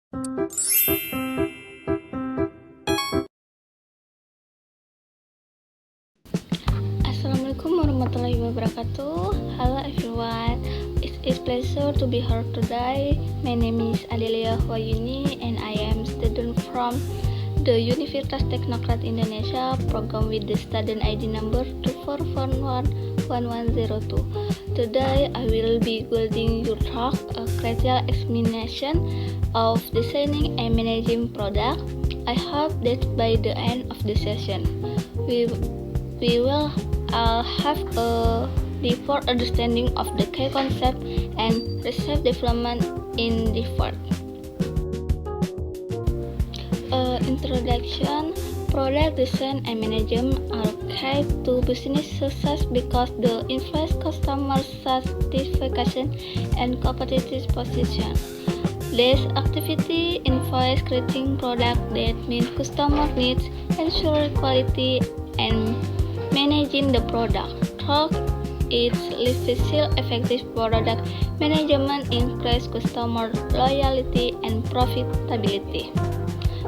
Assalamualaikum warahmatullahi wabarakatuh. Hello everyone. It's pleasure to be here today. My name is Adelia Huayuni and I am student from the Universitas Teknokrat Indonesia program with the student ID number 24411102. Today I will be guiding your talk a critical examination of designing and managing product. I hope that by the end of the session we will have a deeper understanding of the key concept and research development in the field. Introduction. Product design and management are key to business success because they influence customer satisfaction and competitive position. This activity involves creating products that meet customer needs, ensure quality, and managing the product. Through its effective product management increase customer loyalty and profitability.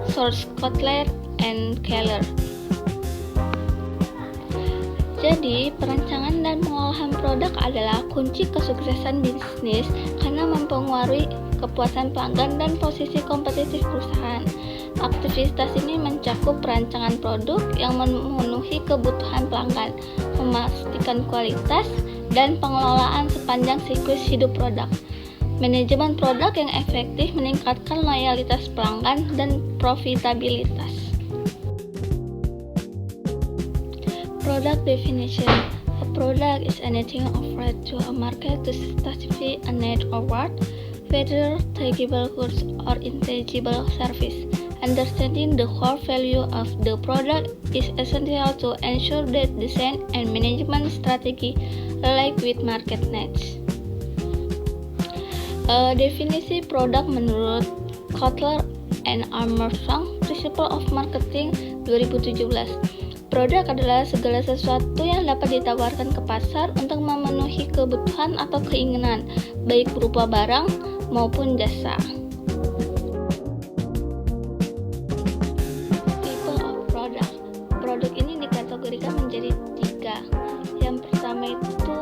Source Kotler and Keller. Jadi, perancangan dan pengolahan produk adalah kunci kesuksesan bisnis karena mempengaruhi kepuasan pelanggan dan posisi kompetitif perusahaan. Aktivitas ini mencakup perancangan produk yang memenuhi kebutuhan pelanggan, memastikan kualitas, dan pengelolaan sepanjang siklus hidup produk. Manajemen produk yang efektif meningkatkan loyalitas pelanggan dan profitabilitas. Product definition. A product is anything offered to a market to satisfy a need or want, whether tangible goods or intangible service. Understanding the core value of the product is essential to ensure that design and management strategy align with market needs. Definisi produk menurut Kotler and Armstrong, Principle of Marketing 2017. Produk adalah segala sesuatu yang dapat ditawarkan ke pasar untuk memenuhi kebutuhan atau keinginan, baik berupa barang maupun jasa. Type of product. Produk ini dikategorikan menjadi 3. Yang pertama itu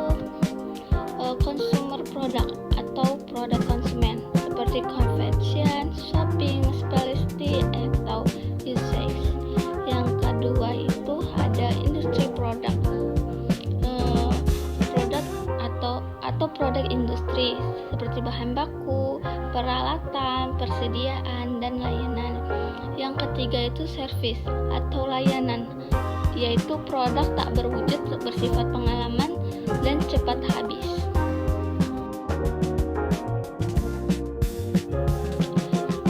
consumer product atau produk konsumen seperti convention, shopping, specialty, atau usage. Yang kedua itu ada industri product, produk atau produk industri seperti bahan baku, peralatan, persediaan, dan layanan. Yang ketiga itu service atau layanan, yaitu produk tak berwujud bersifat pengalaman dan cepat habis.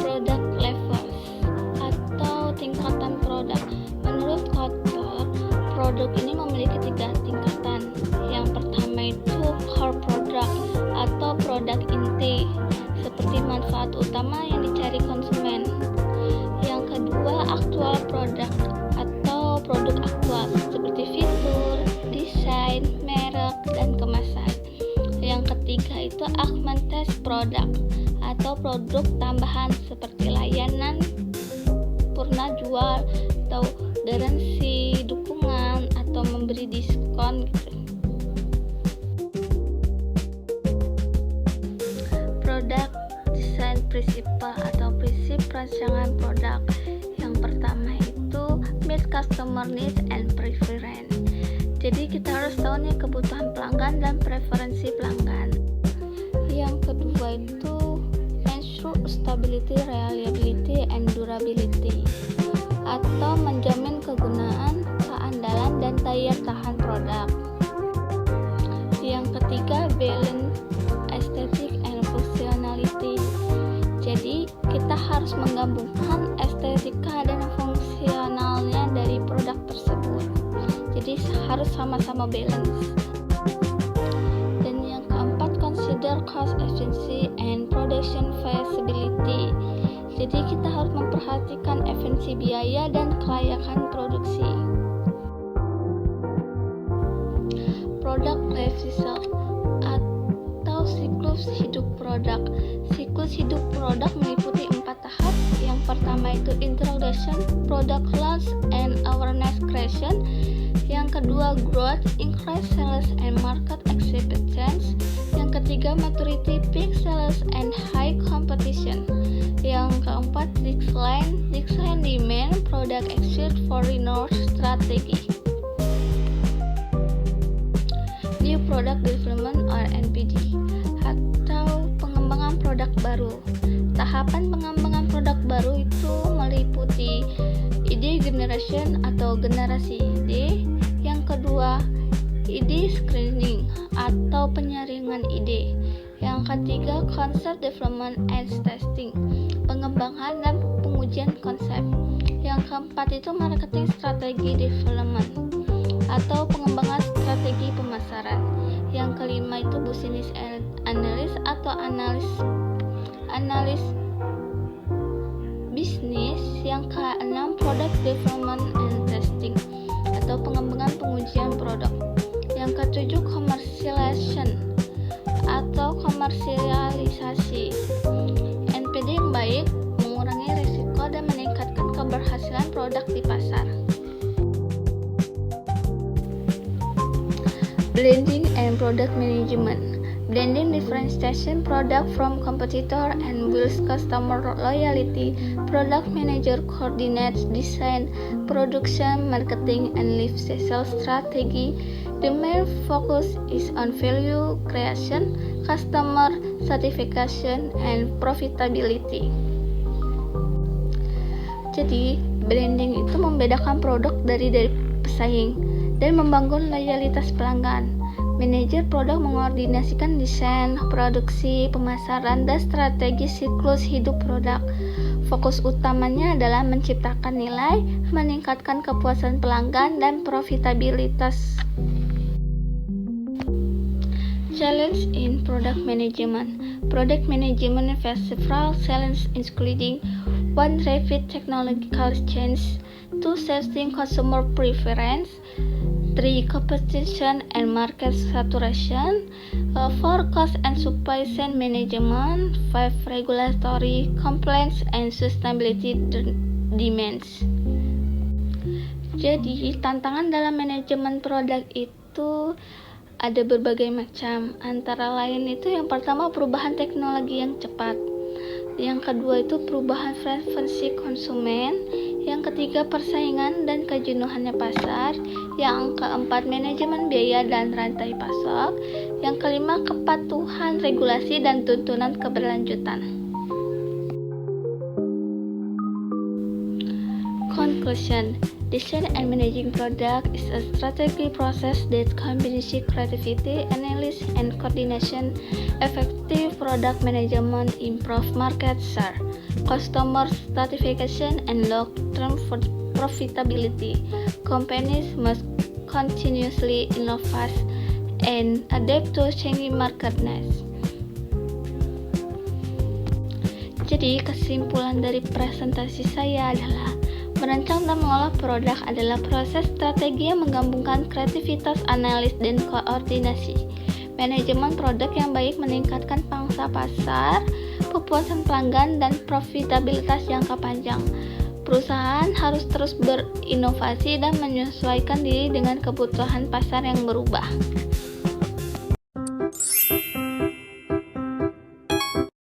Product levels atau tingkatan produk. Menurut Kotler, produk ini memiliki 3 tingkatan. Yang pertama itu core product atau produk inti, seperti manfaat utama yang dicari konsumen. Yang kedua, actual product atau produk aktual, seperti fitur, desain, merek, dan kemasan. Yang ketiga itu augmented product atau produk tambahan seperti layanan, purna jual, atau garansi, dukungan, atau memberi diskon gitu. Product design principle atau prinsip perancangan produk. Yang pertama itu meet customer needs and preference. Jadi kita harus tahu nih kebutuhan pelanggan dan preferensi pelanggan. Yang kedua itu ensure stability, reliability, and durability atau menjamin kegunaan, keandalan, dan daya tahan produk. Yang ketiga balance aesthetic and functionality. Jadi kita harus menggabungkan estetika dan fungsionalnya dari produk tersebut. Jadi harus sama-sama balance. Dan yang keempat, consider cost efficiency and production feasibility. Jadi kita harus memperhatikan efisiensi biaya dan kelayakan produksi. Product life cycle atau siklus hidup produk. Siklus hidup produk meliputi 4 tahap pertama itu introduction, product launch, and awareness creation. Yang kedua growth, increase sales and market acceptance. Yang ketiga maturity, peak sales and high competition. Yang keempat decline demand, product exit for renewal strategy. New product development or NPD atau pengembangan produk baru. Tahapan pengembangan produk baru itu meliputi ide generation atau generasi ide. Yang kedua, ide screening atau penyaringan ide. Yang ketiga, concept development and testing, pengembangan dan pengujian konsep. Yang keempat itu marketing strategi development atau pengembangan strategi pemasaran. Yang kelima itu business analysis atau analis bisnis. Yang keenam product development and testing atau pengembangan pengujian produk. Yang ketujuh commercialization atau komersialisasi. NPD yang baik mengurangi risiko dan meningkatkan keberhasilan produk di pasar. Blending and product management. Blending differentiation product from competitor and builds customer loyalty. Product manager coordinates design, production, marketing, and life cycle strategy. The main focus is on value creation, customer satisfaction, and profitability. Jadi, blending itu membedakan produk dari pesaing dan membangun loyalitas pelanggan. Manajer produk mengkoordinasikan desain, produksi, pemasaran, dan strategi siklus hidup produk. Fokus utamanya adalah menciptakan nilai, meningkatkan kepuasan pelanggan, dan profitabilitas. Challenge in product management. Product management faces several challenges including 1. Rapid technological change, 2. Shifting consumer preference, 3. Competition and market saturation, 4. Cost and supply chain management, 5. Regulatory compliance and sustainability demands. Jadi, tantangan dalam manajemen produk itu ada berbagai macam. Antara lain itu yang pertama perubahan teknologi yang cepat. Yang kedua itu perubahan preferensi konsumen. Yang ketiga persaingan dan kejenuhannya pasar. Yang keempat manajemen biaya dan rantai pasok. Yang kelima kepatuhan regulasi dan tuntunan keberlanjutan. Conclusion. Design and managing product is a strategic process that combines creativity, analysis, and coordination. Effective product management improves market share, customer satisfaction, and long-term profitability. Companies must continuously innovate and adapt to changing market needs. Jadi, kesimpulan dari presentasi saya adalah merancang dan mengolah produk adalah proses strategi yang menggabungkan kreativitas, analis, dan koordinasi. Manajemen produk yang baik meningkatkan pangsa pasar, kepuasan pelanggan, dan profitabilitas jangka panjang. Perusahaan harus terus berinovasi dan menyesuaikan diri dengan kebutuhan pasar yang berubah.